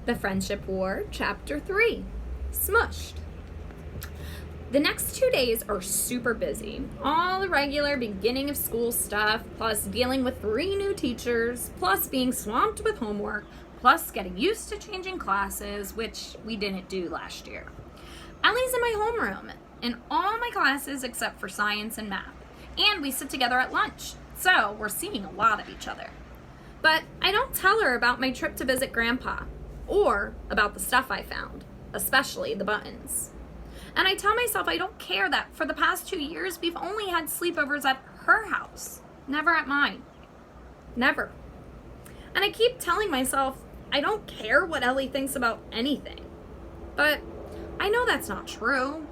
The Friendship War, Chapter 3, Smushed. The next 2 days are super busy. All the regular beginning of school stuff, plus dealing with 3 new teachers, plus being swamped with homework, plus getting used to changing classes, which we didn't do last year. Ellie's in my homeroom, in all my classes except for science and math, and we sit together at lunch, so we're seeing a lot of each other. But I don't tell her about my trip to visit Grandpa, or about the stuff I found, especially the buttons. And I tell myself I don't care that for the past 2 years we've only had sleepovers at her house, never at mine. Never. And I keep telling myself I don't care what Ellie thinks about anything. But I know that's not true.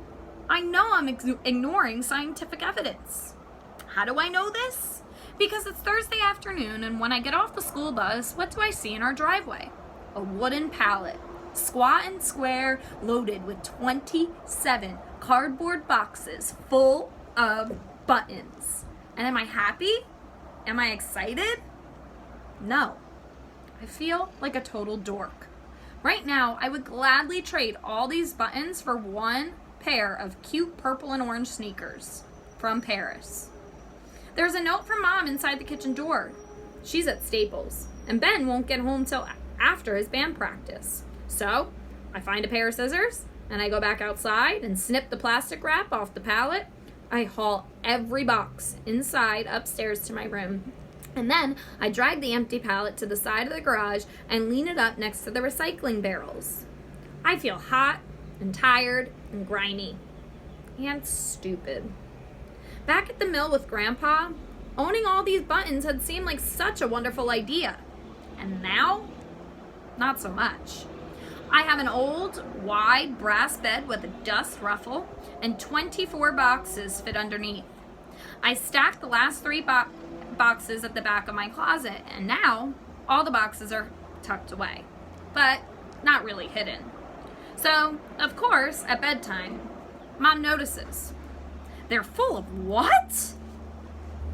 I know I'm ignoring scientific evidence. How do I know this? Because it's Thursday afternoon, and when I get off the school bus, what do I see in our driveway? A wooden pallet, squat and square, loaded with 27 cardboard boxes full of buttons. And am I happy? Am I excited? No. I feel like a total dork. Right now, I would gladly trade all these buttons for one pair of cute purple and orange sneakers from Paris. There's a note from Mom inside the kitchen door. She's at Staples, and Ben won't get home till after his band practice. So I find a pair of scissors, and I go back outside and snip the plastic wrap off the pallet. I haul every box inside upstairs to my room, and then I drag the empty pallet to the side of the garage and lean it up next to the recycling barrels. I feel hot and tired and grimy and stupid. Back at the mill with Grandpa, owning all these buttons had seemed like such a wonderful idea. And now, not so much. I have an old, wide brass bed with a dust ruffle, and 24 boxes fit underneath. I stacked the last 3 boxes at the back of my closet, and now all the boxes are tucked away, but not really hidden. So, of course, at bedtime, Mom notices. They're full of what?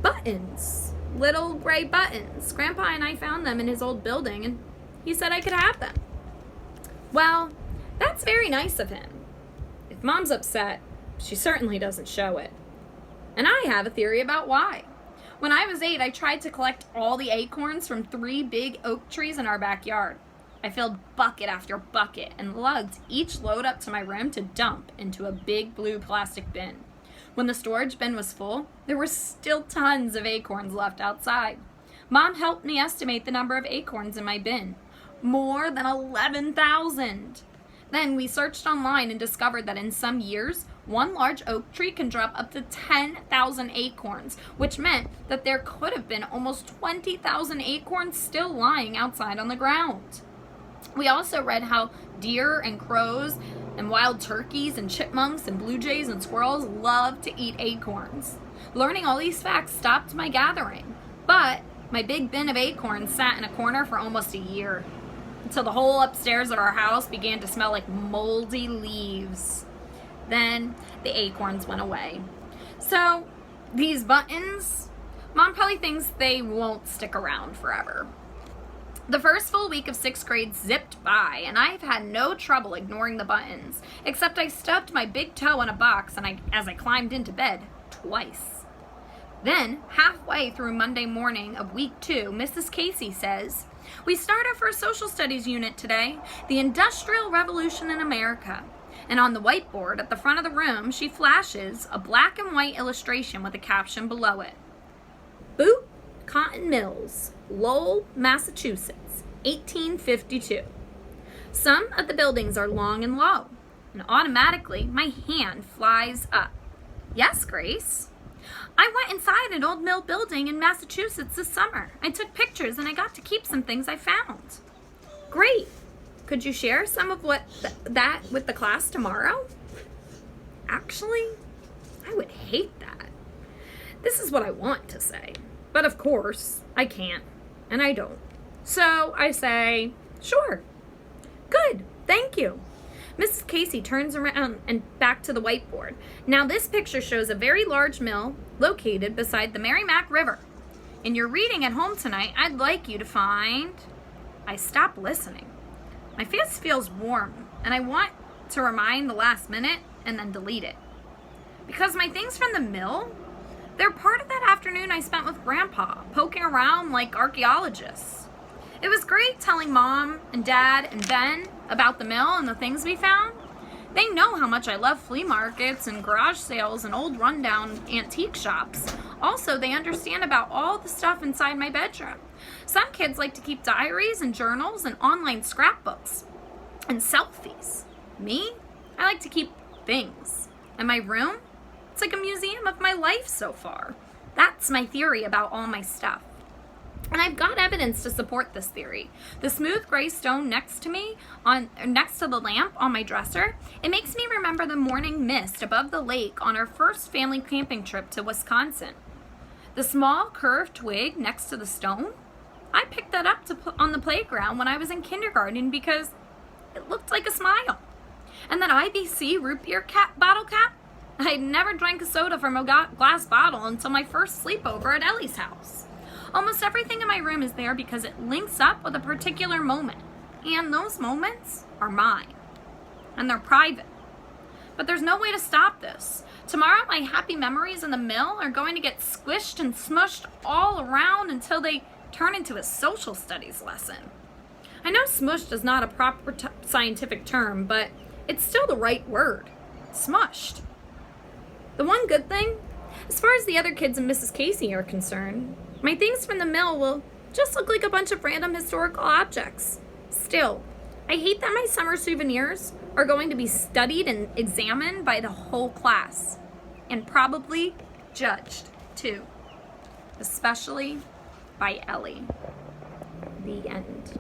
Buttons. Little gray buttons. Grandpa and I found them in his old building, and he said I could have them. Well, that's very nice of him. If Mom's upset, she certainly doesn't show it. And I have a theory about why. When I was 8, I tried to collect all the acorns from 3 big oak trees in our backyard. I filled bucket after bucket and lugged each load up to my room to dump into a big blue plastic bin. When the storage bin was full, there were still tons of acorns left outside. Mom helped me estimate the number of acorns in my bin. More than 11,000. Then we searched online and discovered that in some years, one large oak tree can drop up to 10,000 acorns, which meant that there could have been almost 20,000 acorns still lying outside on the ground. We also read how deer and crows and wild turkeys and chipmunks and blue jays and squirrels love to eat acorns. Learning all these facts stopped my gathering, but my big bin of acorns sat in a corner for almost a year, until the whole upstairs of our house began to smell like moldy leaves. Then the acorns went away. So these buttons, Mom probably thinks they won't stick around forever. The first full week of 6th grade zipped by, and I've had no trouble ignoring the buttons, except I stubbed my big toe in a box as I climbed into bed twice. Then, halfway through Monday morning of week 2, Mrs. Casey says, "We start our first social studies unit today, the Industrial Revolution in America." And on the whiteboard at the front of the room, she flashes a black and white illustration with a caption below it. Boot Cotton Mills, Lowell, Massachusetts, 1852. Some of the buildings are long and low, and automatically my hand flies up. Yes, Grace. I went inside an old mill building in Massachusetts this summer. I took pictures and I got to keep some things I found. Great. Could you share some of that with the class tomorrow? Actually, I would hate that. This is what I want to say, but of course I can't, and I don't. So I say, sure. Good, thank you. Mrs. Casey turns around and back to the whiteboard. Now this picture shows a very large mill located beside the Merrimack River. In your reading at home tonight, I'd like you to find... I stopped listening. My face feels warm, and I want to remind the last minute and then delete it. Because my things from the mill, they're part of that afternoon I spent with Grandpa, poking around like archaeologists. It was great telling Mom and Dad and Ben about the mill and the things we found. They know how much I love flea markets and garage sales and old rundown antique shops. Also, they understand about all the stuff inside my bedroom. Some kids like to keep diaries and journals and online scrapbooks and selfies. Me, I like to keep things. And my room, it's like a museum of my life so far. That's my theory about all my stuff. And I've got evidence to support this theory. The smooth gray stone next to the lamp on my dresser, it makes me remember the morning mist above the lake on our first family camping trip to Wisconsin. The small curved twig next to the stone, I picked that up to put on the playground when I was in kindergarten because it looked like a smile. And that IBC root beer bottle cap, I'd never drank a soda from a glass bottle until my first sleepover at Ellie's house. Almost everything in my room is there because it links up with a particular moment. And those moments are mine. And they're private. But there's no way to stop this. Tomorrow, my happy memories in the mill are going to get squished and smushed all around until they turn into a social studies lesson. I know smushed is not a proper scientific term, but it's still the right word. Smushed. The one good thing, as far as the other kids and Mrs. Casey are concerned, my things from the mill will just look like a bunch of random historical objects. Still, I hate that my summer souvenirs are going to be studied and examined by the whole class. And probably judged, too. Especially by Ellie. The end.